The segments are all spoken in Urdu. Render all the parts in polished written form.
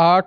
8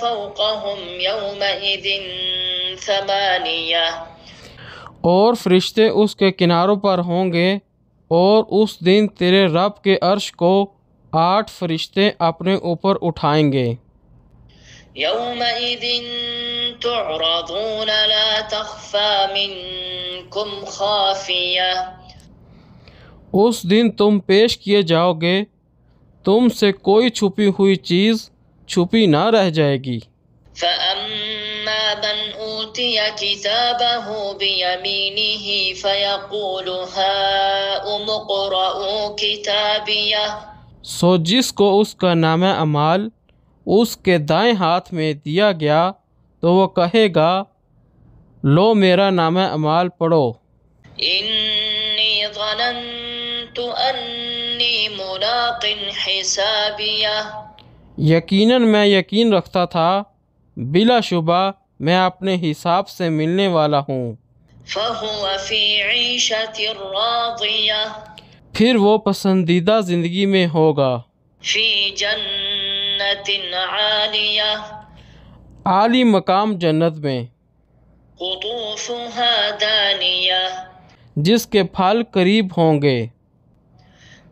فوقهم يومئذ ثمانية اور فرشتے اس کے کناروں پر ہوں گے، اور اس دن تیرے رب کے عرش کو 8 فرشتے اپنے اوپر اٹھائیں گے۔ يومئذ تعرضون لا تخفى منكم خافية اس دن تم پیش کیے جاؤ گے، تم سے کوئی چھپی ہوئی چیز چھپی نہ رہ جائے گی۔ فأما من أوتي كتابه بيمينه فيقول هاؤم اقرءوا كتابيه سو جس کو اس کا نامہ اعمال اس کے دائیں ہاتھ میں دیا گیا تو وہ کہے گا، لو میرا نامہ اعمال پڑھو۔ إني ظننت أني ملاق حسابيه یقیناً میں یقین رکھتا تھا بلا شبہ میں اپنے حساب سے ملنے والا ہوں۔ فهو في عيشة راضية پھر وہ پسندیدہ زندگی میں ہوگا، في جنة عالية عالی مقام جنت میں، قطوفها دانية جس کے پھل قریب ہوں گے۔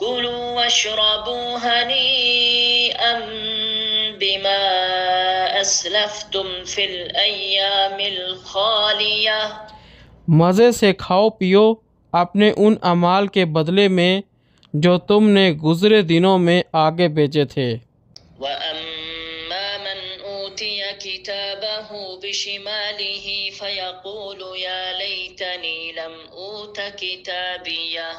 كلوا واشربوا هنيئا بما أسلفتم في الأيام الخالية مزے سے کھاؤ پیو اپنے ان اعمال کے بدلے میں جو تم نے گزرے دنوں میں آگے بھیجے تھے۔ وأما من أوتي كتابه بشماله فيقول يا ليتني لم أوت كتابيه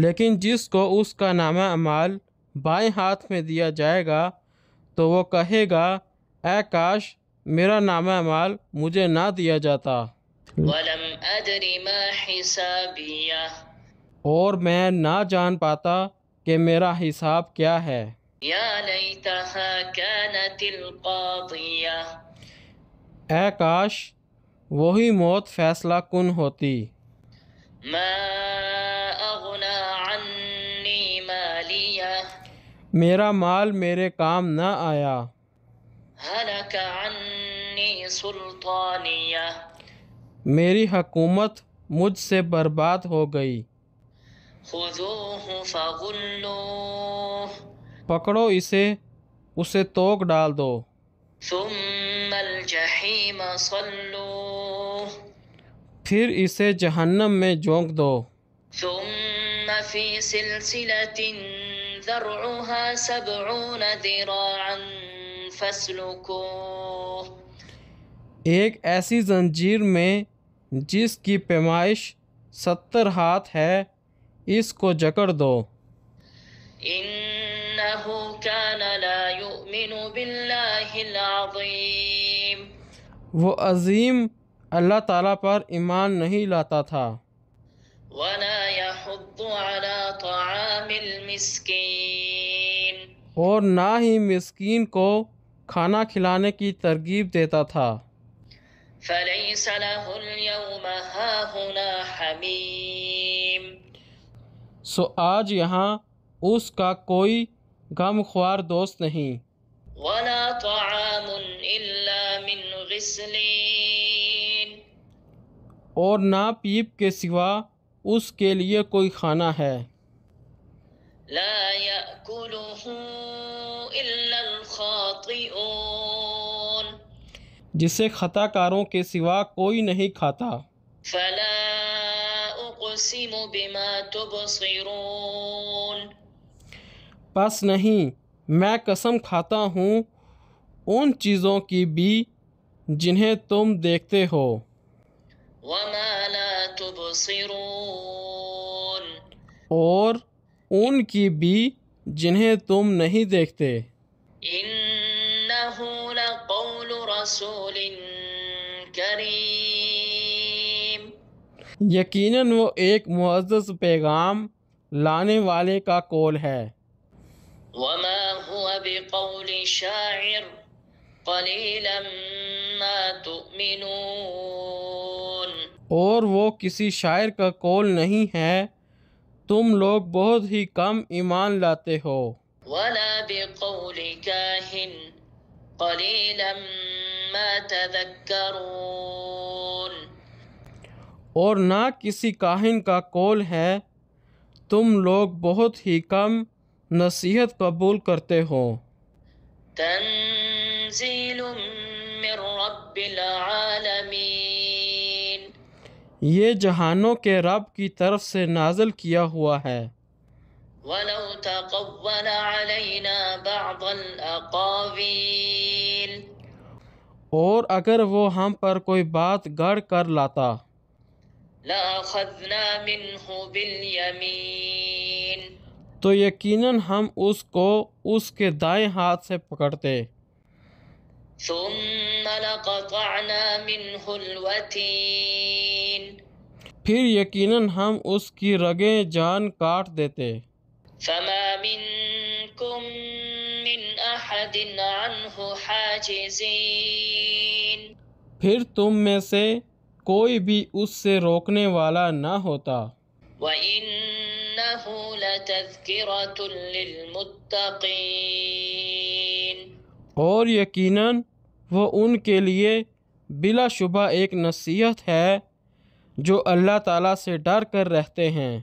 لیکن جس کو اس کا نامہ اعمال بائیں ہاتھ میں دیا جائے گا تو وہ کہے گا، اے کاش میرا نامہ اعمال مجھے نہ دیا جاتا، ولم أدر ما حسابيه اور میں نہ جان پاتا کہ میرا حساب کیا ہے۔ يا ليتها كانت القاضية اے کاش وہی موت فیصلہ کن ہوتی۔ ما أغنى عني مالية میرا مال میرے کام نہ آیا، هلك عني سلطانية میری حکومت مجھ سے برباد ہو گئی۔ خذوه فغلوه پکڑو اسے توک ڈال دو، ثم الجحيم صلوه پھر اسے جہنم میں جھونک دو، ثم في سلسلة ذرعها 70 ذراعا فاسلكوه ایک ایسی زنجیر میں جس کی پیمائش 70 ہاتھ ہے، اس کو جکڑ دو۔ إنه كان لا يؤمن بالله العظيم وہ عظیم اللہ تعالیٰ پر ایمان نہیں لاتا تھا، ولا يحض على طعام المسكين اور نہ ہی مسکین کو کھانا کھلانے کی ترغیب دیتا تھا۔ فليس له اليوم هاهنا حميم سو آج یہاں اس کا کوئی غم خوار دوست نہیں، ولا طعام إلا من غسلين اور نہ پیپ کے سوا اس کے لیے کوئی کھانا ہے، لا يأكله إلا الخاطئون جسے خطا کاروں کے سوا کوئی نہیں کھاتا۔ فلا أقسم بما تبصرون پس نہیں میں قسم کھاتا ہوں ان چیزوں کی بھی جنہیں تم دیکھتے ہو، وما لا تبصرون اور ان کی بھی جنہیں تم نہیں دیکھتے۔ إنه لقول رسول کریم یقیناً وہ ایک معزز پیغام لانے والے کا قول ہے۔ وما هو بقول شاعر قليلا ما تؤمنون اور وہ کسی شاعر کا قول نہیں ہے، تم لوگ بہت ہی کم ایمان لاتے ہو۔ ولا بقول كاهن قليلا ما تذكرون. اور نہ کسی کاہن کا قول ہے، تم لوگ بہت ہی کم نصیحت قبول کرتے ہو۔ تنزیل من رب العالمین. یہ جہانوں کے رب کی طرف سے نازل کیا ہوا ہے۔ وَلَوْ تَقَوَّلَ عَلَيْنَا بَعْضَ الْأَقَاوِيلِ. اور اگر وہ ہم پر کوئی بات گڑھ کر لاتا، لَأَخَذْنَا مِنْهُ بِالْيَمِينِ. تو یقیناً ہم اس کو اس کے دائیں ہاتھ سے پکڑتے، ثُمَّ لَقَطَعْنَا مِنْهُ الْوَتِينَ. پھر یقیناً ہم اس کی رگیں جان کاٹ دیتے۔ فَمَا مِنْكُمْ مِنْ أَحَدٍ عَنْهُ حَاجِزِينَ. پھر تم میں سے کوئی بھی اس سے روکنے والا نہ ہوتا۔ وَإِنَّهُ لَتَذْكِرَةٌ لِلْمُتَّقِينَ. اور یقیناً وہ ان کے لیے بلا شبہ ایک نصیحت ہے جو اللہ تعالیٰ سے ڈر کر رہتے ہیں۔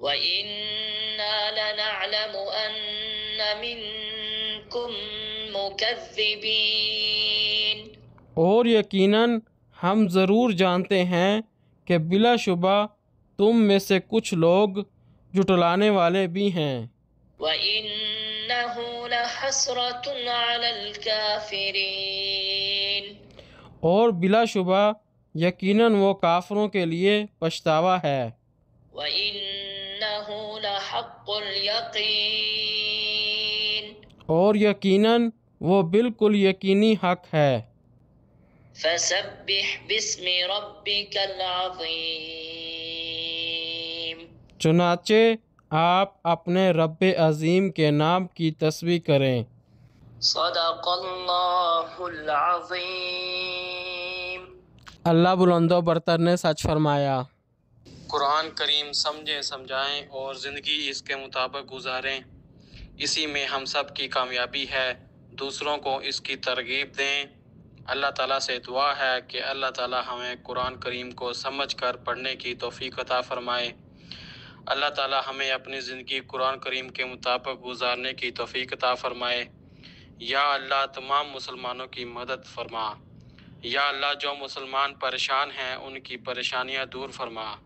وَإِنَّا لَنَعْلَمُ أَنَّ مِنْكُمْ مُكَذِّبِينَ. اور یقیناً ہم ضرور جانتے ہیں کہ بلا شبہ تم میں سے کچھ لوگ جھٹلانے والے بھی ہیں۔ وَإِنَّهُ لَحَسْرَةٌ عَلَى الْكَافِرِينَ. اور بلا شبہ یقیناً وہ کافروں کے لیے پچھتاوا ہے۔ وَإِنَّهُ لَحَقُّ الْيَقِينِ. اور یقیناً وہ بالکل یقینی حق ہے۔ فَسَبِّحْ بِاسْمِ رَبِّكَ الْعَظِيمِ. چنانچہ آپ اپنے رب عظیم کے نام کی تسبیح کریں۔ صدق اللہ العظیم. اللہ بلند و برتر نے سچ فرمایا۔ قرآن کریم سمجھیں، سمجھائیں اور زندگی اس کے مطابق گزاریں، اسی میں ہم سب کی کامیابی ہے۔ دوسروں کو اس کی ترغیب دیں۔ اللہ تعالیٰ سے دعا ہے کہ اللہ تعالیٰ ہمیں قرآن کریم کو سمجھ کر پڑھنے کی توفیق عطا فرمائے۔ اللہ تعالیٰ ہمیں اپنی زندگی قرآن کریم کے مطابق گزارنے کی توفیق عطا فرمائے۔ یا اللہ تمام مسلمانوں کی مدد فرما۔ یا اللہ جو مسلمان پریشان ہیں ان کی پریشانیاں دور فرما۔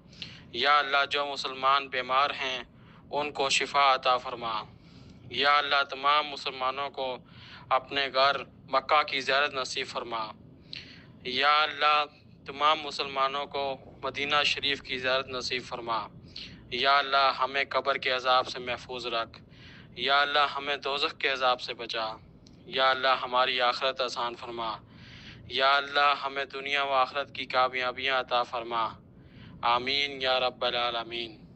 یا اللہ جو مسلمان بیمار ہیں ان کو شفا عطا فرما۔ یا اللہ تمام مسلمانوں کو اپنے گھر مکہ کی زیارت نصیب فرما۔ یا اللہ تمام مسلمانوں کو مدینہ شریف کی زیارت نصیب فرما۔ یا اللہ ہمیں قبر کے عذاب سے محفوظ رکھ۔ یا اللہ ہمیں دوزخ کے عذاب سے بچا۔ یا اللہ ہماری آخرت آسان فرما۔ یا اللہ ہمیں دنیا و آخرت کی کامیابیاں عطا فرما۔ آمین یا رب العالمین۔